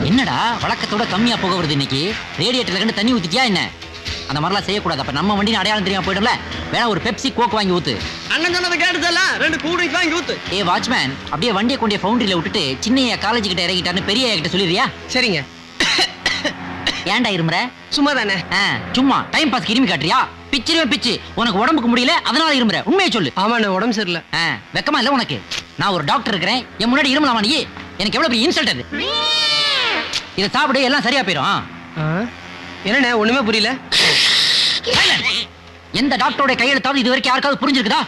என்னடா வழக்கத்தோட கம்மியா புகை வருது இன்னைக்கு? ரேடியேட்டர்ல இருந்து தண்ணி ஊத்திட்டியா என்ன? அந்த மாதிரிலாம் செய்யக்கூடாது. அப்ப நம்ம வண்டியின் அடையாளம் தெரியாம போயிடும்ல. வேணா ஒரு பெப்சி கோக் வாங்கி ஊத்து. அண்ணன் சொன்னதை கேட்டுதல்ல, 2 கூல் ட்ரிங்க்ஸ் வாங்கி ஊத்து. வாட்ச்மேன், அப்படியே வண்டியை கொண்டே ஃபவுண்டரியில விட்டுட்டு சின்னையா காலேஜ் கிட்ட இறங்கிட்டான்னு பெரிய கிட்ட சொல்லிடுறியா? சரிங்க. ஏன்டா இருமுற? சும்மா தானே. சும்மா டைம் பாஸ் கிருமி காட்டுறியா? பிச்சிருவே பிச்சு. உனக்கு உடம்புக்கு முடியல அதனால இருமுற. உண்மையை சொல்லு. ஆமாண்ணே, உடம்பு சரியில்லை. வெக்கமா இல்ல உனக்கு? நான் ஒரு டாக்டர் இருக்கிறேன், என் முன்னாடி இருமலாமா நீ? எனக்கு எவ்வளவு பெரிய இன்சல்ட் அது. இதை சாப்பிடு, எல்லாம் சரியா போயிடும். என்னண்ணே ஒண்ணுமே புரியல. எந்த டாக்டரோட கையெழுத்தாவது இது வரைக்கும் யாருக்காவது புரிஞ்சிருக்குதா?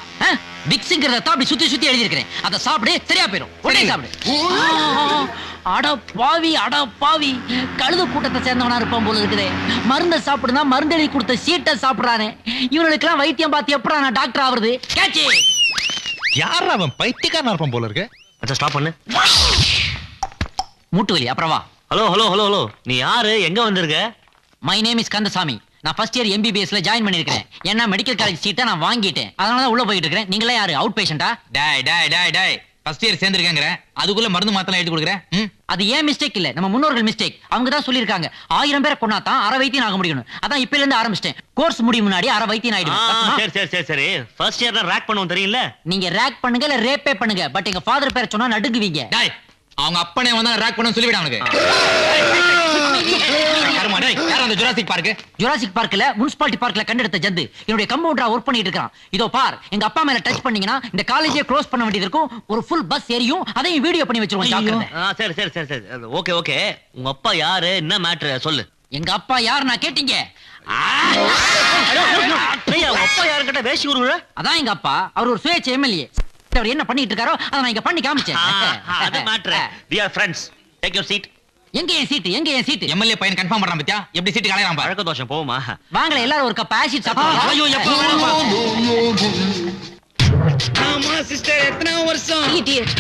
விக்ஸுங்கிறத அப்படி சுத்தி சுத்தி எழுதி இருக்கிறேன். அதை சாப்பிடு, சரியா போயிடும். உடனே சாப்பிடு. அட பாவி, அட பாவி, கழுது கூட்டத்தை சேர்ந்தவனா இருப்பான் போல இருக்குதே. மருந்தை சாப்பிடுனா மருந்து எழுதி கொடுத்த சீட்டை சாப்பிடுறானே. இவனுக்கு எல்லாம் வைத்தியம் பார்த்து எப்படா நான் டாக்டர் ஆவறது? கேட்சி யார் அவன்? பைத்தியக்காரனா இருப்பான் போல இருக்கு. அச்சா ஸ்டாப் பண்ணு. மூட்டு வலி அப்புறம் வா. ஹலோ ஹலோ ஹலோ ஹலோ, நீ யாரு? எங்க வந்திருக்க? My name is Kandasamy. நான் ஃபர்ஸ்ட் இயர் எம்பிபிஎஸ்ல ஜாயின் பண்ணிருக்கேன். ஏன்னா மெடிக்கல் காலேஜ் சீட்டை நான் வாங்கிட்டேன். அதனால தான் உள்ள போயிட்டு இருக்கேன். நீங்களே யாரு? அவுட் பேஷண்டா? டேய் ஃபர்ஸ்ட் இயர் சேர்ந்திருக்காங்கற, அதுக்குள்ள மருந்து மாத்தலாம் எழுதி கொடுக்குறேன். அது ஏன் மிஸ்டேக் இல்ல, நம்ம முன்னோர்கள் மிஸ்டேக். அவங்க தான் சொல்லிருக்காங்க 1000 பேரை கொன்னா தான் அரை வைத்தியம் ஆக முடியும். அதான் இப்பல இருந்து ஆரம்பிச்சிட்டேன். கோர்ஸ் முடியும் முன்னாடி அரை வைத்தியம் ஆயிடும். சரி சரி சரி சரி. ஃபர்ஸ்ட் இயர் தான் ரேக் பண்ணுவோம் தெரியும்ல. நீங்க ரேக் பண்ணுங்க இல்ல ரேப்பே பண்ணுங்க. பட் எங்க ஃபாதர் பேரை சொன்னா நடுங்குவீங்க. டேய், அவங்க அப்பனே வந்தா ரேக் பண்ண சொல்லிவிடு அவனுக்கு. கர்மா டேய், யார் அந்த ஜுராசிக் பார்க்? ஜுராசிக் பார்க்ல முனிசிபாலிட்டி பார்க்ல கண்டெடுத்த ஜந்து என்னுடைய கம்பவுண்டரா வர்க் பண்ணிட்டு இருக்கான். இதோ பார், எங்க அப்பா மேல டச் பண்ணீங்கன்னா இந்த காலேஜே க்ளோஸ் பண்ண வேண்டியது இருக்கும். ஒரு ஃபுல் பஸ் ஏரியும் அதையும் வீடியோ பண்ணி வச்சிருவோம். ஜாக்கிரதை. சரி சரி சரி சரி. Okay okay. உங்க அப்பா யாரு, என்ன மேட்டர் சொல்லு. எங்க அப்பா யார் நான் கேட்டீங்க? உங்க அப்பா யாரு கிட்ட வேஷி உருவ? அதான் எங்க அப்பா. அவர் ஒரு சுயேட்சை எம்எல்ஏ. அவர் என்ன பண்ணிட்டு இருக்காரோ அதை நான் இங்க பண்ணி காமிச்சேன். அது matter. we are friends. take your seat. எங்க என் சீட்? எங்க என் சீட்? எம்எல்ஏ பையன் கன்ஃபார்ம் பண்றான் பத்தியா? எப்படி சீட் கலையறான் பாரு. பழக்க தோஷம் போவுமா? வாங்களே எல்லாரும் ஒரு கப் ஆசிட் சாப்பிடுங்க. ஐயோ எப்ப வேணாம். ஆமா சிஸ்டர், எத்தனை வருஷம்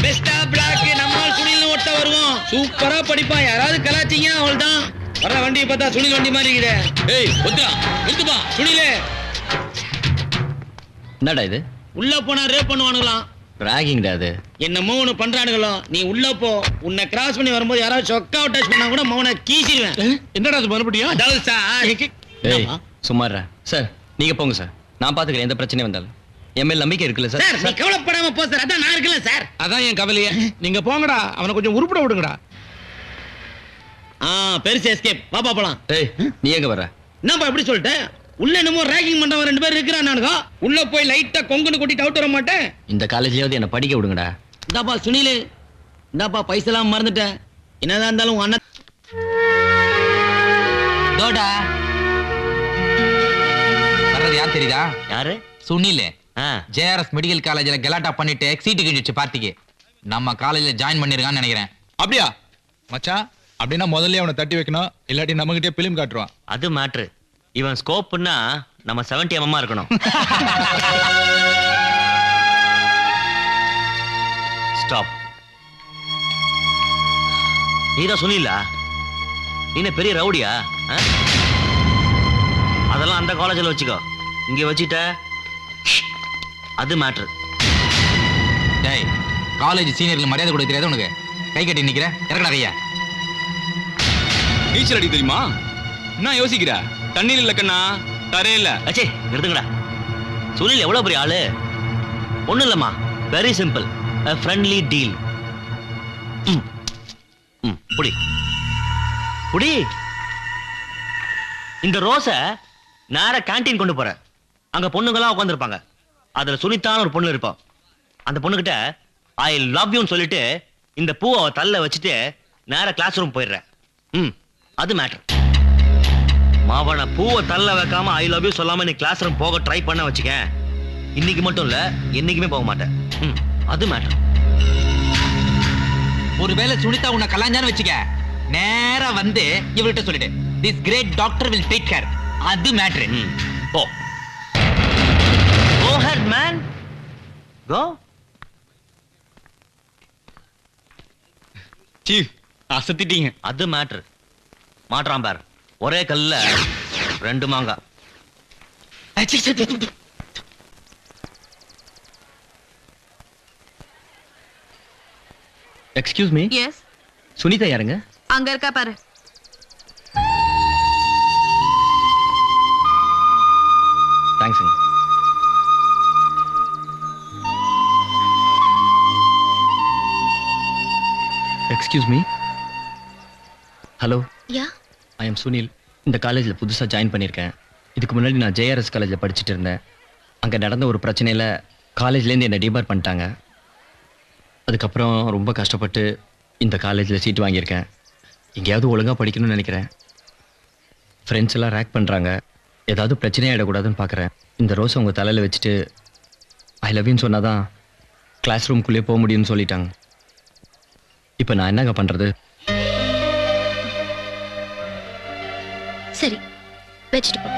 பெஸ்டா பிளாக் நம்மால் சுனில் ஓட்ட வருவோம். சூப்பரா படிப்பான். யாராவது கலாச்சிங்க அவள்தான். வர வண்டியை பார்த்தா சுனில் வண்டி மாதிரி இருக்குதே. ஏய் ஒத்துடா, நிறுத்துப்பா சுனிலே. என்னடா இது? உள்ள போனா ரேப் பண்ணுவானுங்களாம். ராகிங்டா அது. என்னமோ ஒண்ணு பண்றானுங்களோ. நீ உள்ள போ. உன்னை கிராஸ் பண்ணி வரும்போது யாராவது சொக்காவ டச் பண்ணா கூட மௌன கீசிடுவேன். என்னடா அது மறுபடியும்? அதாவது சார், ஏய் சும்மாரா சார், நீங்க போங்க சார், நான் பாத்துக்கிறேன். எந்த பிரச்சனையும் வந்தாலும் என் மேல் நம்பிக்கை இருக்குல்ல சார்? சார் நீ கவலைப்படாம போ சார். அதான் நான் இருக்கல சார். அதான் என் கவலையே. நீங்க போங்கடா, அவனை கொஞ்சம் உருப்பட விடுங்கடா. பெருசு எஸ்கேப். பாப்பா போலாம். ஏய் நீ எங்க வர? என்னப்பா எப்படி சொல்லிட்டேன்? உள்ள என்னமோ ராகிங் பண்றவன் 2 பேர் இருக்கிறானுங்க. உள்ள போய் லைட்டா கொங்குன்னு கொட்டிட்டு அவுட் வர மாட்டேன். இந்த காலேஜ்லயாவது என்ன படிக்க விடுங்கடா. இந்தாப்பா சுனிலு, இந்தாப்பா பைசலாம் மறந்துட்டேன். என்னதான் இருந்தாலும் உங்க அண்ணன் தோடா வர்றது யார் தெரியுதா? யாரு? சுனில். ஜேஆர்எஸ் மெடிக்கல் காலேஜ்ல கலாட்டா பண்ணிட்டு சீட்டு கிழிச்சு பார்ட்டிக்கு நம்ம காலேஜ்ல ஜாயின் பண்ணிருக்கான்னு நினைக்கிறேன். அப்படியா மச்சான்? அப்படின்னா முதல்ல அவனை தட்டி வைக்கணும், இல்லாட்டி நம்ம கிட்டே பிலிம் காட்டுவான். அது மேட்ரு. இவன் ஸ்கோப்னா நம்ம 70 mm இருக்கணும். ஸ்டாப். நீதான் சொன்னீங்களா? நீ பெரிய ரவுடியா? அதெல்லாம் அந்த காலேஜில் வச்சுக்கோ. இங்க வச்சுட்ட அது மேட்ரு. டேய், காலேஜ் சீனியர்களுக்கு மரியாதை கொடுக்க தெரியாது உனக்கு? கை கட்டி நிக்கிற, இறக்கடா கையா. நீச்சல் அடி தெரியுமா? என்ன யோசிக்கிற? தண்ணீர் இல்ல கண்ணா, தரையில. அச்சே நிறுத்துங்கடா. சுனில் எவ்வளவு பெரிய ஆளு. ஒண்ணும் இல்லம்மா, very simple, a friendly deal. புடி புடி. இந்த ரோஸ நேரா கேண்டீன் கொண்டு போற. அங்க பொண்ணுங்களாம் உட்காந்துருப்பாங்க. அதுல சுனிதான ஒரு பொண்ணு இருப்பா. அந்த பொண்ணுகிட்ட ஐ லவ் யூன்னு சொல்லிட்டு இந்த பூவை அவ தள்ள வச்சுட்டு நேரா கிளாஸ் ரூம் போயிடுற. அது மேட்டர். மாவன பூவை தள்ள வைக்காம ஐ லவ் யூ சொல்லாம நீ கிளாஸ் ரூம் போக ட்ரை பண்ண வச்சுக்க. இன்னைக்கு மட்டும் இல்ல, என்னைக்குமே போக மாட்டேன். அது மேட்டர். ஒருவேளை சுனிதா உன்னை கலாஞ்சான்னு வச்சுக்க, நேரா வந்து இவர்கிட்ட சொல்லிட்டு this great doctor will take care. அது மேட்டர். போ. Go ahead man. Go. Chief அசத்திட்டீங்க. அது மேட்டர். மாட்றான் பார், ஒரே கல்ல 2 மாங்கா. Excuse me. எஸ். சுனிதா யாருங்க? அங்க இருக்கா பாரு. தேங்க்ஸுங்க. Excuse me. Hello, yeah I am Sunil. இந்த காலேஜில் புதுசாக ஜாயின் பண்ணியிருக்கேன். இதுக்கு முன்னாடி நான் ஜேஆர்எஸ் காலேஜில் படிச்சுட்டு இருந்தேன். அங்கே நடந்த ஒரு பிரச்சனையில் காலேஜ்லேருந்து என்னை டிபார் பண்ணிட்டாங்க. அதுக்கப்புறம் ரொம்ப கஷ்டப்பட்டு இந்த காலேஜில் சீட் வாங்கியிருக்கேன். எங்கேயாவது ஒழுங்காக படிக்கணும்னு நினைக்கிறேன். ஃப்ரெண்ட்ஸ் எல்லாம் ரேக் பண்ணுறாங்க. ஏதாவது பிரச்சனையாகிடக்கூடாதுன்னு பார்க்குறேன். இந்த ரோஸை உங்கள் தலையில் வச்சுட்டு ஐ லவ் யூன்னு சொன்னால் தான் கிளாஸ் ரூம்குள்ளேயே போக முடியும்னு சொல்லிட்டாங்க. இப்போ நான் என்னங்க பண்ணுறது? சரி, வச்சுட்டு போ.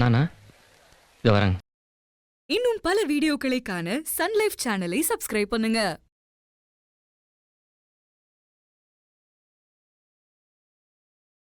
நானா இதை வரேங்க. இன்னும் பல வீடியோக்களை காண சன் லைஃப் சேனலை சப்ஸ்கிரைப் பண்ணுங்க.